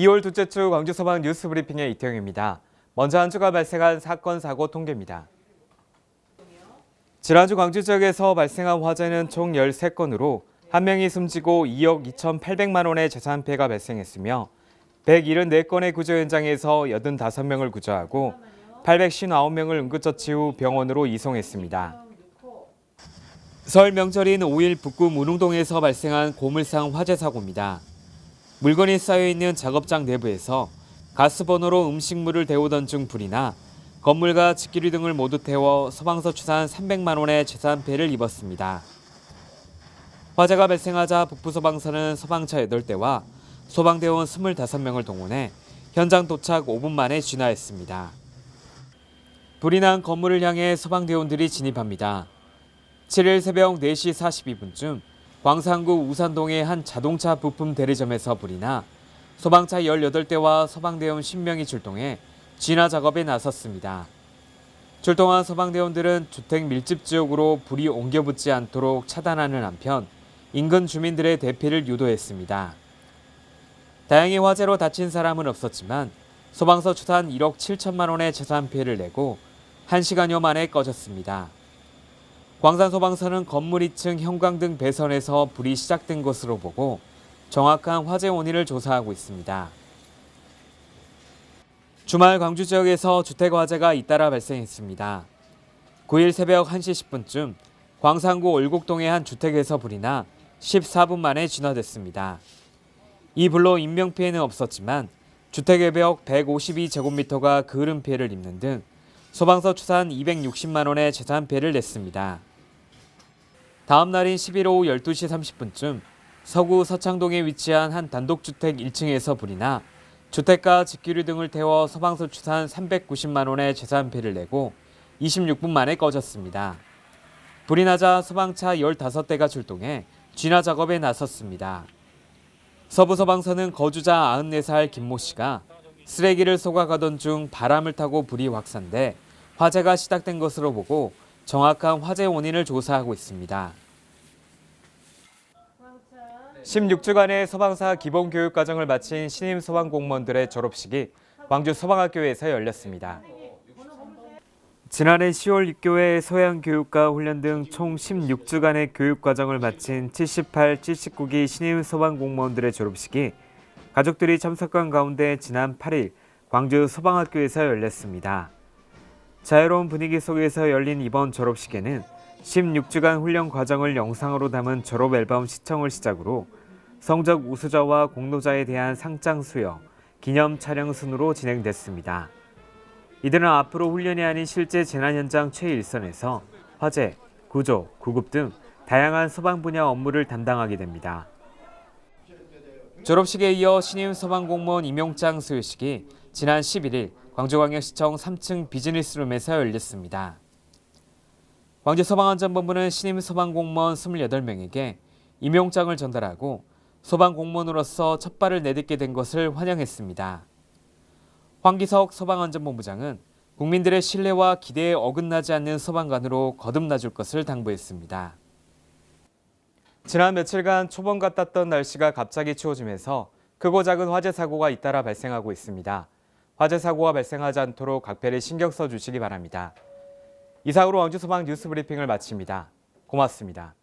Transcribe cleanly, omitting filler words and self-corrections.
2월 둘째 주 광주 소방 뉴스 브리핑의 이태영입니다. 먼저 한 주가 발생한 사건 사고 통계입니다. 지난주 광주 지역에서 발생한 화재는 총 13건으로 1명이 숨지고 2억 2,800만 원의 재산 피해가 발생했으며 174건의 구조 현장에서 85명을 구조하고 859명을 응급처치 후 병원으로 이송했습니다. 설 명절인 5일 북구 문흥동에서 발생한 고물상 화재 사고입니다. 물건이 쌓여있는 작업장 내부에서 가스버너로 음식물을 데우던 중 불이 나 건물과 집기류 등을 모두 태워 소방서 추산 300만 원의 재산 피해를 입었습니다. 화재가 발생하자 북부소방서는 소방차 8대와 소방대원 25명을 동원해 현장 도착 5분 만에 진화했습니다. 불이 난 건물을 향해 소방대원들이 진입합니다. 7일 새벽 4시 42분쯤 광산구 우산동의 한 자동차 부품 대리점에서 불이 나 소방차 18대와 소방대원 10명이 출동해 진화 작업에 나섰습니다. 출동한 소방대원들은 주택 밀집 지역으로 불이 옮겨 붙지 않도록 차단하는 한편 인근 주민들의 대피를 유도했습니다. 다행히 화재로 다친 사람은 없었지만 소방서 추산 1억 7천만 원의 재산 피해를 내고 1시간여 만에 꺼졌습니다. 광산소방서는 건물 2층 형광등 배선에서 불이 시작된 것으로 보고 정확한 화재 원인을 조사하고 있습니다. 주말 광주 지역에서 주택 화재가 잇따라 발생했습니다. 9일 새벽 1시 10분쯤 광산구 올곡동의 한 주택에서 불이 나 14분 만에 진화됐습니다. 이 불로 인명피해는 없었지만 주택 외벽 152제곱미터가 그을음 피해를 입는 등 소방서 추산 260만 원의 재산 피해를 냈습니다. 다음 날인 11일 오후 12시 30분쯤 서구 서창동에 위치한 한 단독주택 1층에서 불이 나 주택가 집기류 등을 태워 소방서 추산 390만 원의 재산 피해를 내고 26분 만에 꺼졌습니다. 불이 나자 소방차 15대가 출동해 진화 작업에 나섰습니다. 서부소방서는 거주자 94살 김모 씨가 쓰레기를 쏘아가던 중 바람을 타고 불이 확산돼 화재가 시작된 것으로 보고 정확한 화재 원인을 조사하고 있습니다. 16주간의 소방사 기본교육과정을 마친 신임 소방공무원들의 졸업식이 광주 소방학교에서 열렸습니다. 지난해 10월 6교회 소양교육과 훈련 등 총 16주간의 교육과정을 마친 78, 79기 신임 소방공무원들의 졸업식이 가족들이 참석한 가운데 지난 8일 광주 소방학교에서 열렸습니다. 자유로운 분위기 속에서 열린 이번 졸업식에는 16주간 훈련 과정을 영상으로 담은 졸업 앨범 시청을 시작으로 성적 우수자와 공로자에 대한 상장 수여, 기념 촬영 순으로 진행됐습니다. 이들은 앞으로 훈련이 아닌 실제 재난 현장 최일선에서 화재, 구조, 구급 등 다양한 소방 분야 업무를 담당하게 됩니다. 졸업식에 이어 신임 소방공무원 임용장 수여식이 지난 11일 광주광역시청 3층 비즈니스룸에서 열렸습니다. 광주소방안전본부는 신임 소방공무원 28명에게 임용장을 전달하고 소방공무원으로서 첫 발을 내딛게 된 것을 환영했습니다. 황기석 소방안전본부장은 국민들의 신뢰와 기대에 어긋나지 않는 소방관으로 거듭나줄 것을 당부했습니다. 지난 며칠간 초봄 같았던 날씨가 갑자기 추워지면서 크고 작은 화재 사고가 잇따라 발생하고 있습니다. 화재 사고가 발생하지 않도록 각별히 신경 써주시기 바랍니다. 이상으로 광주 소방 뉴스 브리핑을 마칩니다. 고맙습니다.